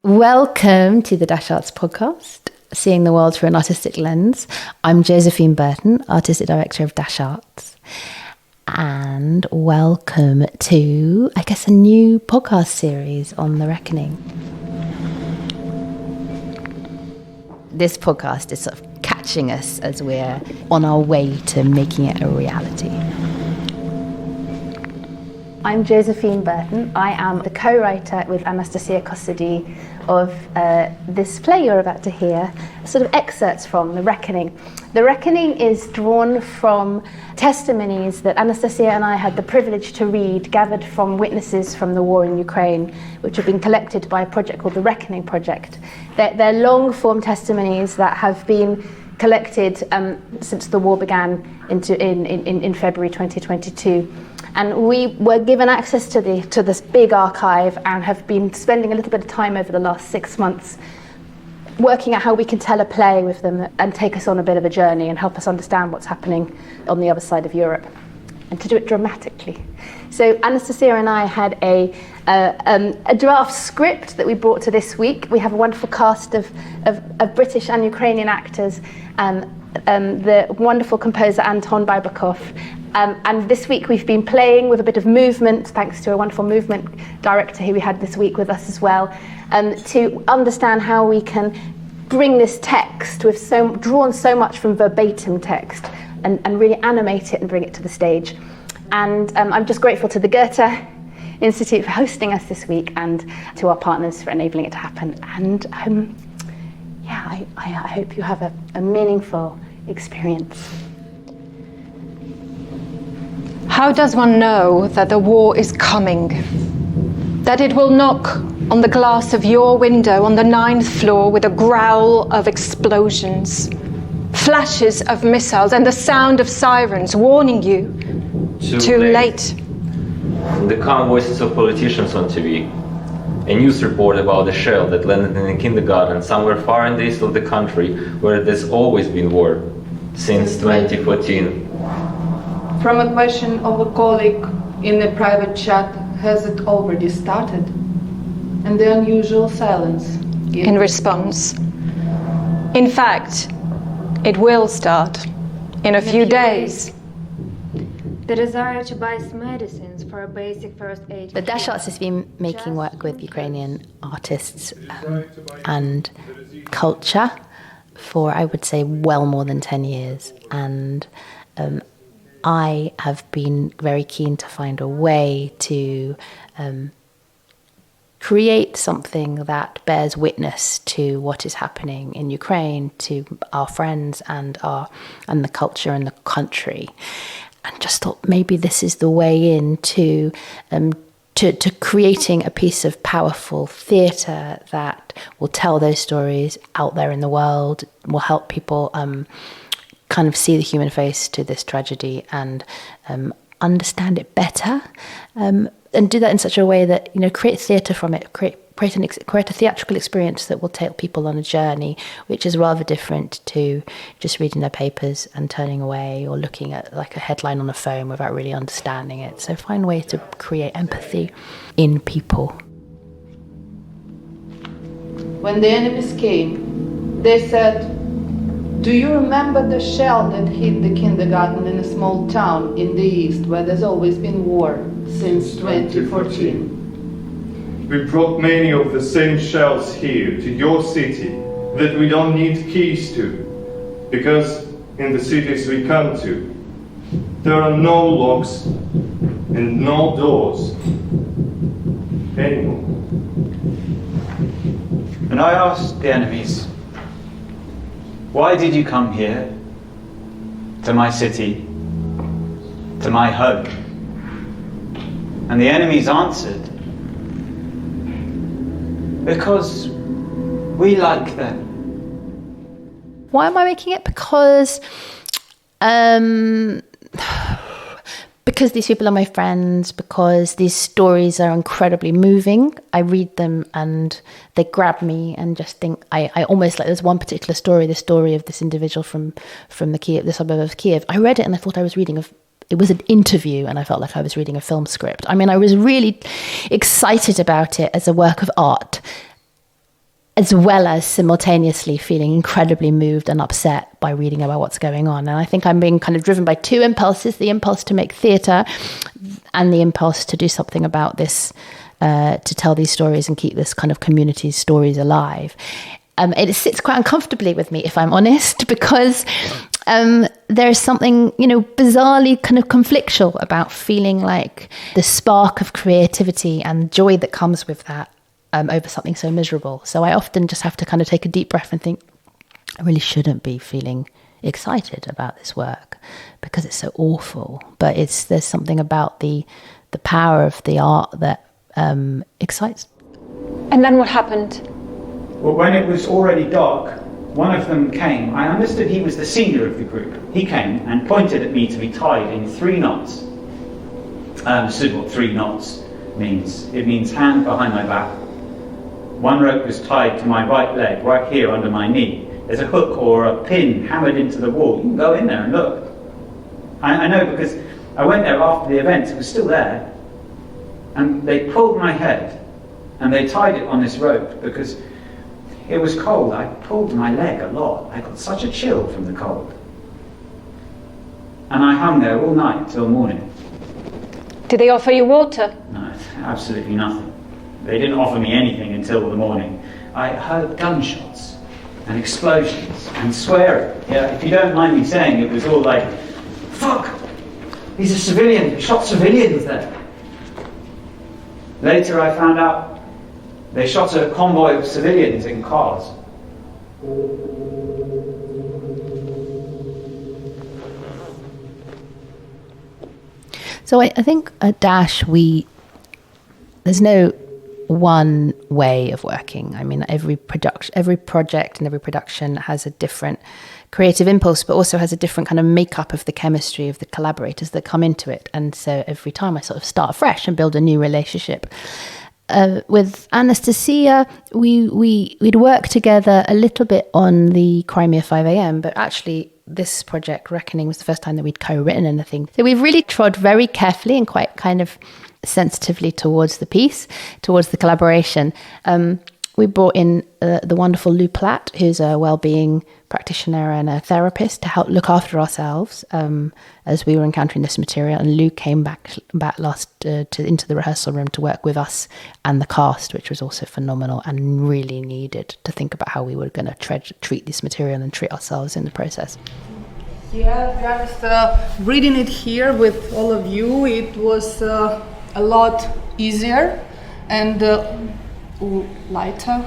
Welcome to the Dash Arts podcast, Seeing the World Through an Artistic Lens. I'm Josephine Burton, Artistic Director of Dash Arts. And welcome to, a new podcast series on The Reckoning. This podcast is sort of catching us as we're on our way to making it a reality. I'm Josephine Burton. I am the co-writer with Anastasia Kosady of this play you're about to hear, sort of excerpts from The Reckoning. The Reckoning is drawn from testimonies that Anastasia and I had the privilege to read, gathered from witnesses from the war in Ukraine, which have been collected by a project called the Reckoning Project. They're long-form testimonies that have been collected since the war began in February 2022. And we were given access to this big archive and have been spending a little bit of time over the last 6 months working out how we can tell a play with them and take us on a bit of a journey and help us understand what's happening on the other side of Europe, and to do it dramatically. So Anastasia and I had a draft script that we brought to this week. We have a wonderful cast of British and Ukrainian actors, the wonderful composer Anton Babakov. And this week we've been playing with a bit of movement, thanks to a wonderful movement director who we had this week with us as well, to understand how we can bring this text, drawn so much from verbatim text, and really animate it and bring it to the stage. And I'm just grateful to the Goethe Institute for hosting us this week, and to our partners for enabling it to happen. And I hope you have a meaningful experience. How does one know that the war is coming? That it will knock on the glass of your window on the 9th floor with a growl of explosions, flashes of missiles, and the sound of sirens warning you, too late. The calm voices of politicians on TV. A news report about a shell that landed in a kindergarten somewhere far in the east of the country where there's always been war, since 2014. From a question of a colleague in a private chat, has it already started? And the unusual silence. In response, in fact, it will start in a few days. The desire to buy medicines for a basic first aid. The Dash Arts has been making work with Ukrainian artists and culture for, I would say, well more than 10 years. And I have been very keen to find a way to create something that bears witness to what is happening in Ukraine, to our friends and the culture and the country. And just thought maybe this is the way in to creating a piece of powerful theatre that will tell those stories out there in the world, will help people kind of see the human face to this tragedy and understand it better, and do that in such a way that, create theatre from it, create a theatrical experience that will take people on a journey, which is rather different to just reading their papers and turning away, or looking at like a headline on a phone without really understanding it. So find ways to create empathy in people. When the enemies came, they said, "Do you remember the shell that hit the kindergarten in a small town in the east where there's always been war since 2014? We brought many of the same shells here to your city that we don't need keys to, because in the cities we come to, there are no locks and no doors anymore." And I asked the enemies, "Why did you come here, to my city, to my home?" And the enemies answered, "Because we like them." Why am I making it? Because these people are my friends, because these stories are incredibly moving. I read them and they grab me, and just think, I almost like, there's one particular story, the story of this individual from the suburb of Kiev. I read it and I thought I was reading it was an interview, and I felt like I was reading a film script. I mean, I was really excited about it as a work of art. as well as simultaneously feeling incredibly moved and upset by reading about what's going on. And I think I'm being kind of driven by two impulses, the impulse to make theatre and the impulse to do something about this, to tell these stories and keep this kind of community's stories alive. It sits quite uncomfortably with me, if I'm honest, because there's something, bizarrely kind of conflictual about feeling like the spark of creativity and joy that comes with that over something so miserable. So I often just have to kind of take a deep breath and think, I really shouldn't be feeling excited about this work because it's so awful. But there's something about the power of the art that excites. And then what happened? Well, when it was already dark, one of them came. I understood he was the senior of the group. He came and pointed at me to be tied in 3 knots. I understood what 3 knots means. It means hand behind my back. One rope was tied to my right leg, right here under my knee. There's a hook or a pin hammered into the wall. You can go in there and look. I know because I went there after the event. It was still there. And they pulled my head and they tied it on this rope because it was cold. I pulled my leg a lot. I got such a chill from the cold. And I hung there all night till morning. Did they offer you water? No, absolutely nothing. They didn't offer me anything until the morning. I heard gunshots and explosions and swearing. Yeah, if you don't mind me saying, it was all like, fuck! These are civilians. We shot civilians there. Later I found out they shot a convoy of civilians in cars. So I think at Dash, there's no one way of working. I mean, every project and every production has a different creative impulse, but also has a different kind of makeup of the chemistry of the collaborators that come into it. And so every time I sort of start afresh and build a new relationship. With Anastasia, we'd work together a little bit on the Crimea 5 a.m., but actually this project, Reckoning, was the first time that we'd co-written anything. So we've really trod very carefully and quite kind of sensitively towards the piece, towards the collaboration. We brought in the wonderful Lou Platt, who's a well-being practitioner and a therapist, to help look after ourselves as we were encountering this material. And Lou came back into the rehearsal room to work with us and the cast, which was also phenomenal and really needed to think about how we were going to treat this material and treat ourselves in the process. Yeah, to be honest, reading it here with all of you, it was a lot easier and lighter,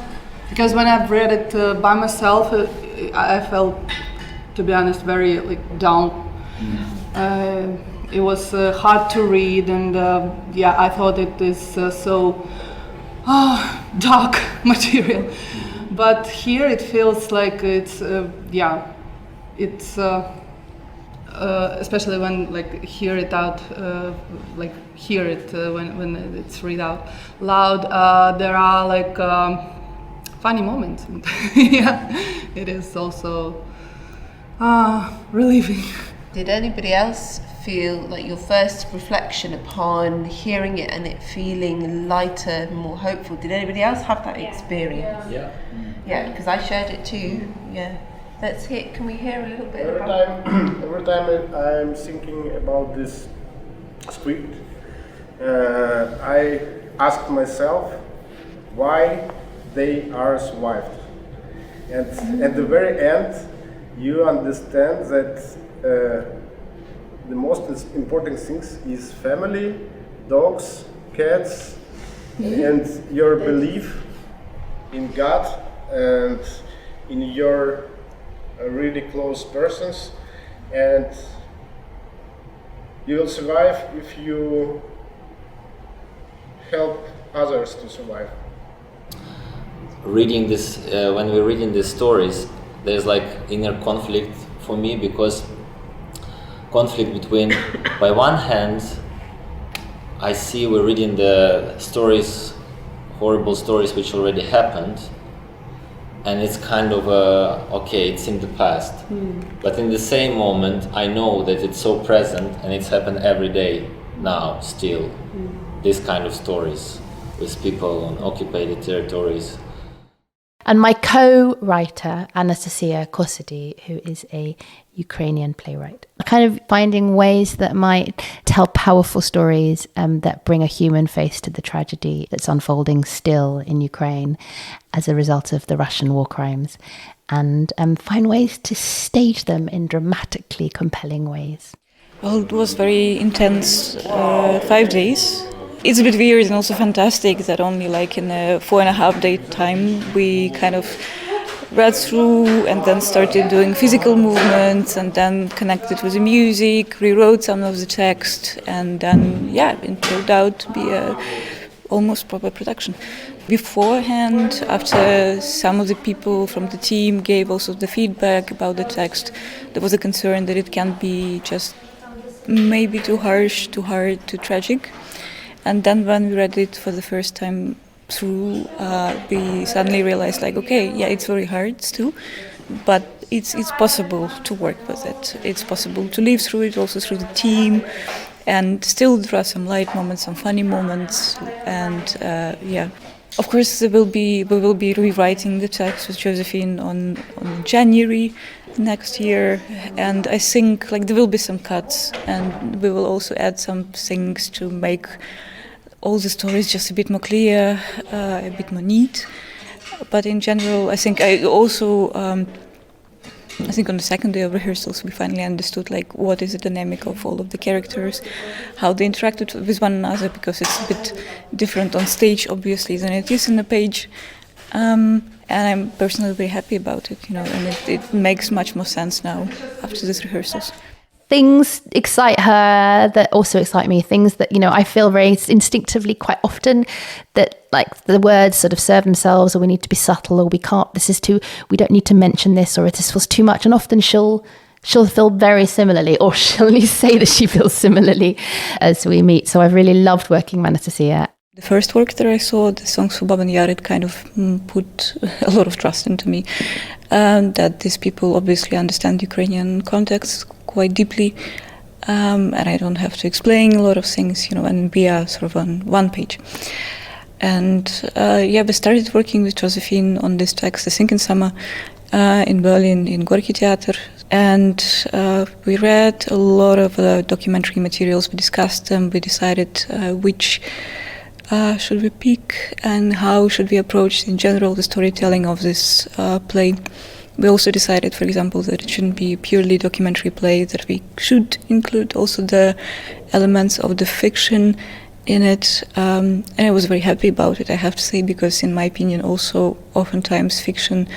because when I've read it by myself, I felt, to be honest, very down. It was hard to read, and I thought it is so dark material. But here it feels like it's especially when hear it out, when it's read out loud. There are funny moments. Yeah, it is also relieving. Did anybody else feel like your first reflection upon hearing it and it feeling lighter, more hopeful? Did anybody else have that experience? Yeah, because I shared it too. Yeah. Let's hear. Can we hear a little bit about? Every time I'm thinking about this script, I ask myself why they are survived, and at the very end, you understand that the most important things is family, dogs, cats, and your belief in God and in your really close persons, and you will survive if you help others to survive. Reading this, when we're reading these stories, there's inner conflict for me, because conflict between, by one hand, I see we're reading the stories, horrible stories which already happened, and it's kind of okay, it's in the past. But in the same moment, I know that it's so present and it's happened every day now, still. This kind of stories with people on occupied territories. And my co-writer, Anastasia Kosedy, who is a Ukrainian playwright. Kind of finding ways that might tell powerful stories that bring a human face to the tragedy that's unfolding still in Ukraine as a result of the Russian war crimes, and find ways to stage them in dramatically compelling ways. Well, it was very intense 5 days. It's a bit weird and also fantastic that only like in a 4.5 day time we kind of read through and then started doing physical movements and then connected with the music, rewrote some of the text, and then it turned out to be a almost proper production. Beforehand, after some of the people from the team gave also the feedback about the text, there was a concern that it can be just maybe too harsh, too hard, too tragic. And then when we read it for the first time through, we suddenly realized, like, okay, yeah, it's very hard still, but it's possible to work with it. It's possible to live through it also through the team, and still there are some light moments, some funny moments, and Of course, we will be rewriting the text with Josephine on January next year, and I think like there will be some cuts, and we will also add some things to make all the stories just a bit more clear, a bit more neat. But in general, I think I think on the second day of rehearsals we finally understood like what is the dynamic of all of the characters, how they interacted with one another, because it's a bit different on stage obviously than it is in the page. And I'm personally very happy about it, and it makes much more sense now after these rehearsals. Things excite her that also excite me, things that, I feel very instinctively quite often that like the words sort of serve themselves, or we need to be subtle, or we don't need to mention this, or this feels too much. And often she'll feel very similarly, or she'll at least say that she feels similarly as we meet. So I've really loved working with Anastasia. The first work that I saw, the songs for Baban Yar, it kind of put a lot of trust into me, that these people obviously understand Ukrainian context quite deeply, and I don't have to explain a lot of things, and we are sort of on one page. And we started working with Josephine on this text, I think in summer, in Berlin, in Gorki Theater, and we read a lot of documentary materials, we discussed them, we decided which should we pick and how should we approach in general the storytelling of this play. We also decided, for example, that it shouldn't be a purely documentary play, that we should include also the elements of the fiction in it, and I was very happy about it, I have to say, because in my opinion also oftentimes fiction,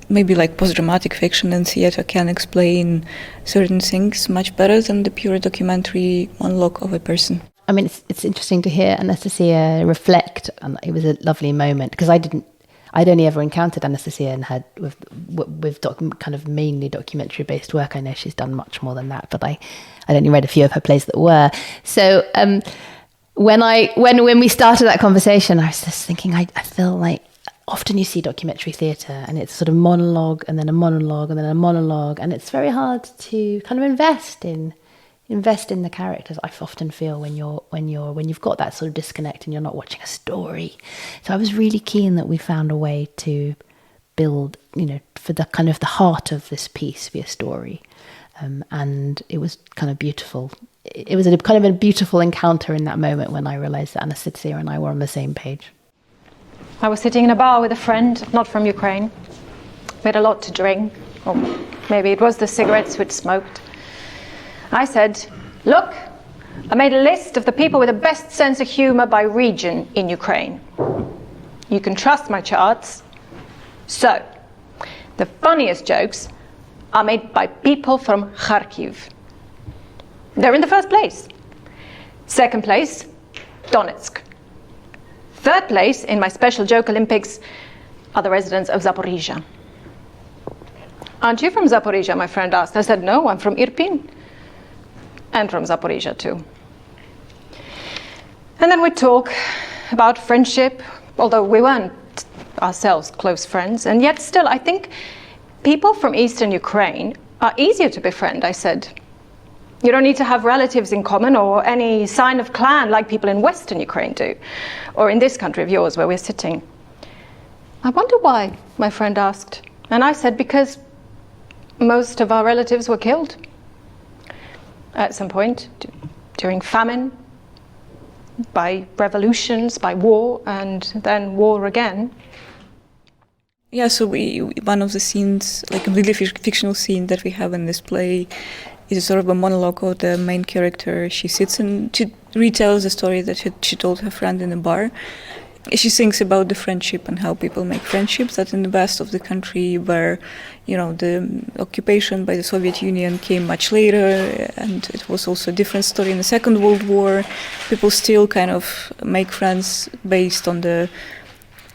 maybe like post-dramatic fiction and theater, can explain certain things much better than the pure documentary monologue of a person. I mean, it's interesting to hear Anastasia reflect, and it was a lovely moment, because I'd only ever encountered Anastasia and had with kind of mainly documentary-based work. I know she's done much more than that, but I'd only read a few of her plays that were. So when we started that conversation, I was just thinking, I feel like often you see documentary theatre and it's sort of monologue and then a monologue and then a monologue, and it's very hard to kind of invest in the characters. I often feel when you've got that sort of disconnect and you're not watching a story. So I was really keen that we found a way to build, for the kind of the heart of this piece be a story, and it was kind of beautiful. It was a kind of a beautiful encounter in that moment when I realized that Anastasia and I were on the same page. I was sitting in a bar with a friend, not from Ukraine. We had a lot to drink, or maybe it was the cigarettes we'd smoked. I said, look, I made a list of the people with the best sense of humor by region in Ukraine. You can trust my charts. So, the funniest jokes are made by people from Kharkiv. They're in the first place. Second place, Donetsk. Third place in my special joke Olympics are the residents of Zaporizhia. Aren't you from Zaporizhia, my friend asked. I said, no, I'm from Irpin. And from Zaporizhia too. And then we talk about friendship, although we weren't ourselves close friends, and yet still I think people from Eastern Ukraine are easier to befriend, I said. You don't need to have relatives in common or any sign of clan like people in Western Ukraine do, or in this country of yours where we're sitting. I wonder why, my friend asked. And I said, because most of our relatives were killed at some point during famine, by revolutions, by war, and then war again. Yeah, so one of the scenes, like a completely fictional scene that we have in this play, is sort of a monologue of the main character. She sits and she retells a story that she told her friend in a bar. She thinks about the friendship and how people make friendships, that in the west of the country where, the occupation by the Soviet Union came much later, and it was also a different story in the Second World War. People still kind of make friends based on the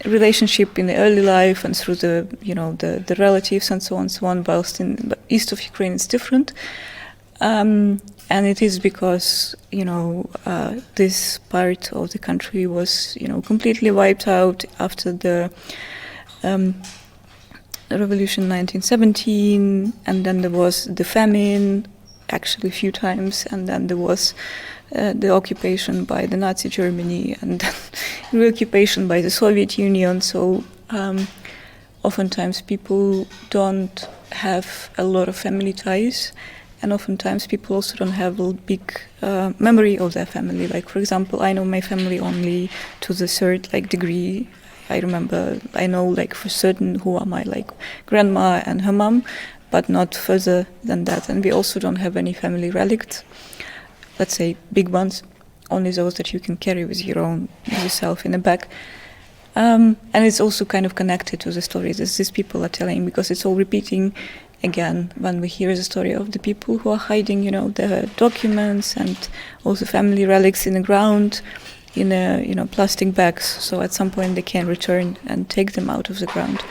relationship in the early life and through the relatives and so on, whilst in the east of Ukraine it's different. And it is because, this part of the country was, completely wiped out after the revolution 1917, and then there was the famine, actually a few times, and then there was the occupation by the Nazi Germany, and then reoccupation by the Soviet Union. So oftentimes people don't have a lot of family ties. And oftentimes people also don't have a big memory of their family. Like, for example, I know my family only to the third degree. I know for certain who are my grandma and her mom, but not further than that. And we also don't have any family relics, let's say big ones, only those that you can carry with yourself in a bag. And it's also kind of connected to the stories that these people are telling, because it's all repeating again when we hear the story of the people who are hiding, their documents and also family relics in the ground in plastic bags. So at some point they can return and take them out of the ground.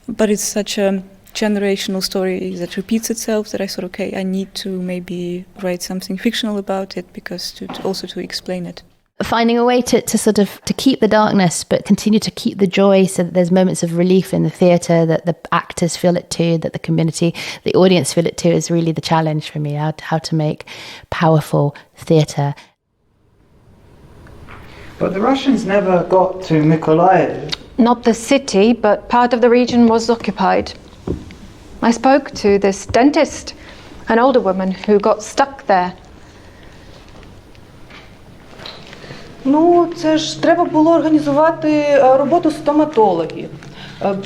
But it's such a generational story that repeats itself that I thought, okay, I need to maybe write something fictional about it, because to explain it. Finding a way to keep the darkness but continue to keep the joy, so that there's moments of relief in the theatre, that the actors feel it too, that the community, the audience feel it too, is really the challenge for me, how to make powerful theatre. But the Russians never got to Mykolaiv. Not the city, but part of the region was occupied. I spoke to this dentist, an older woman who got stuck there. Це ж треба було організувати роботу стоматологів,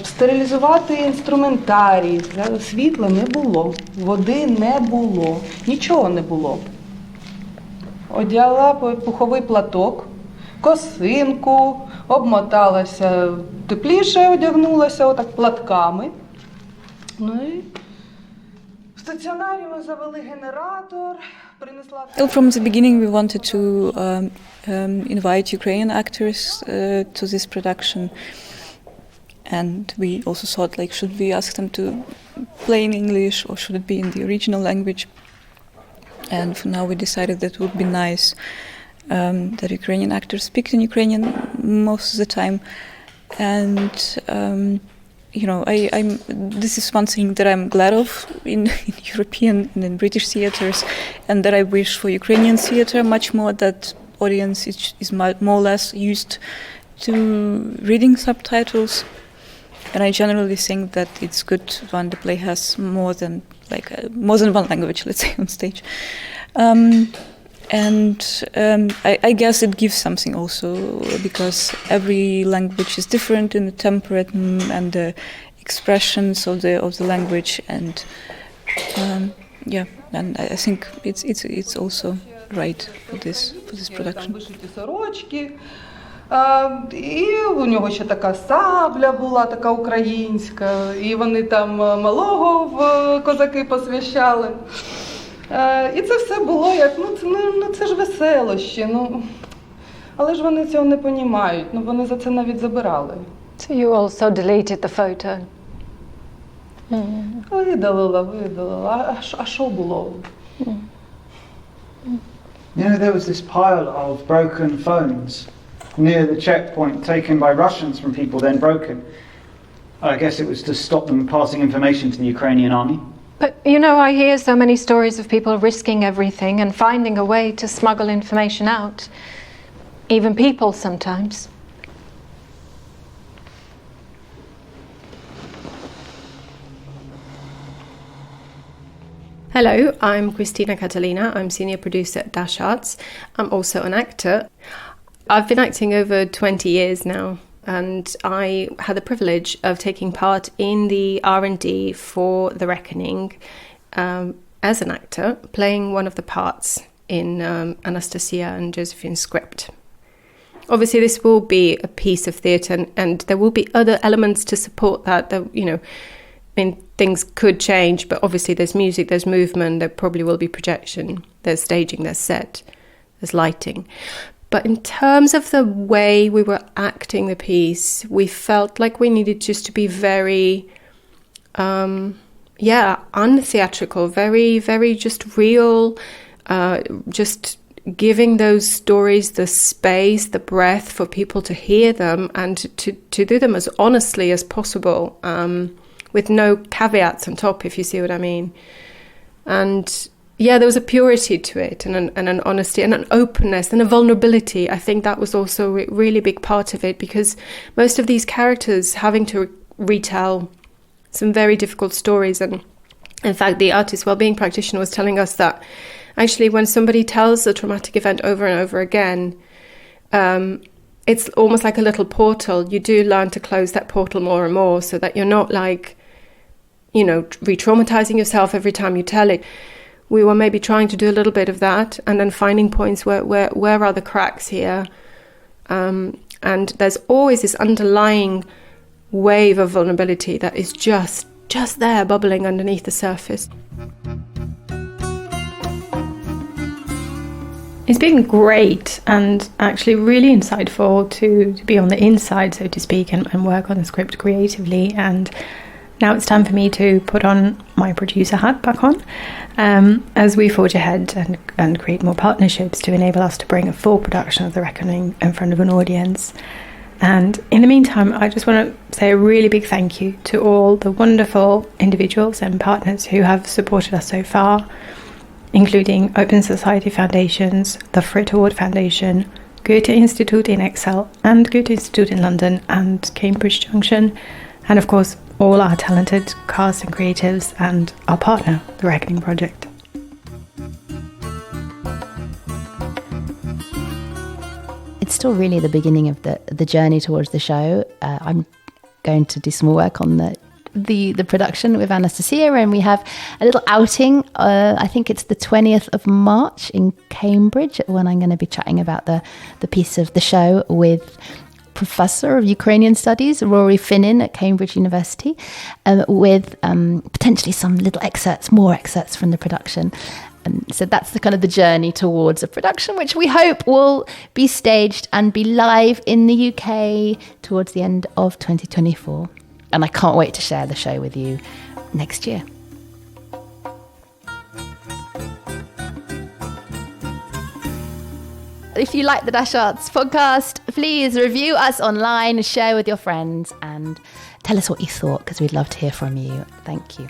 стерилізувати інструментарій. Світла не було, води не було, нічого не було. Одягла пуховий платок, косинку, обмоталася, тепліше одягнулася отак платками. І в стаціонарі ми завели генератор. Well, from the beginning we wanted to invite Ukrainian actors to this production, and we also thought, should we ask them to play in English or should it be in the original language? And for now we decided that it would be nice that Ukrainian actors speak in Ukrainian most of the time. And this is one thing that I'm glad of in European and in British theaters, and that I wish for Ukrainian theater much more, that audience is more or less used to reading subtitles. And I generally think that it's good when the play has more than one language, let's say, on stage. I guess it gives something also, because every language is different in the temper and the expressions of the language, and and I think it's also right for this production. І у нього ще така сабля була, така українська, і вони там малого в козаки посвящали. І це все було як, це ж веселощі, але ж вони цього не розуміють, вони за це навіть забирали. So you also deleted the photo? Видалила. А що було? There was this pile of broken phones near the checkpoint taken by Russians from people, then broken. I guess it was to stop them passing information to the Ukrainian army. But, I hear so many stories of people risking everything and finding a way to smuggle information out. Even people sometimes. Hello, I'm Christina Catalina. I'm senior producer at Dash Arts. I'm also an actor. I've been acting over 20 years now, and I had the privilege of taking part in the R&D for The Reckoning as an actor, playing one of the parts in Anastasia and Josephine's script. Obviously, this will be a piece of theatre, and there will be other elements to support that. Things could change, but obviously there's music, there's movement, there probably will be projection, there's staging, there's set, there's lighting. But in terms of the way we were acting the piece, we felt like we needed just to be very, untheatrical, very, very just real, just giving those stories the space, the breath for people to hear them and to do them as honestly as possible. With no caveats on top, if you see what I mean. And there was a purity to it and an honesty and an openness and a vulnerability. I think that was also a really big part of it, because most of these characters having to retell some very difficult stories. And in fact, the artist wellbeing practitioner was telling us that actually when somebody tells a traumatic event over and over again, it's almost like a little portal. You do learn to close that portal more and more so that you're not re-traumatizing yourself every time you tell it. We were maybe trying to do a little bit of that and then finding points where are the cracks here. And there's always this underlying wave of vulnerability that is just there bubbling underneath the surface. It's been great and actually really insightful to be on the inside, so to speak, and work on the script creatively. And now it's time for me to put on my producer hat back on as we forge ahead and create more partnerships to enable us to bring a full production of The Reckoning in front of an audience. And in the meantime, I just want to say a really big thank you to all the wonderful individuals and partners who have supported us so far, including Open Society Foundations, the Frit Award Foundation, Goethe Institute in Excel and Goethe Institute in London and Cambridge Junction, and of course all our talented cast and creatives and our partner, The Reckoning Project. It's still really the beginning of the journey towards the show. I'm going to do some more work on the production with Anastasia, and we have a little outing. I think it's the 20th of March in Cambridge, when I'm going to be chatting about the piece of the show with Professor of Ukrainian Studies, Rory Finnin at Cambridge University, with potentially some little more excerpts from the production. So that's the journey towards a production, which we hope will be staged and be live in the UK towards the end of 2024. And I can't wait to share the show with you next year. If you like the Dash Arts podcast, please review us online, share with your friends, and tell us what you thought, because we'd love to hear from you. Thank you.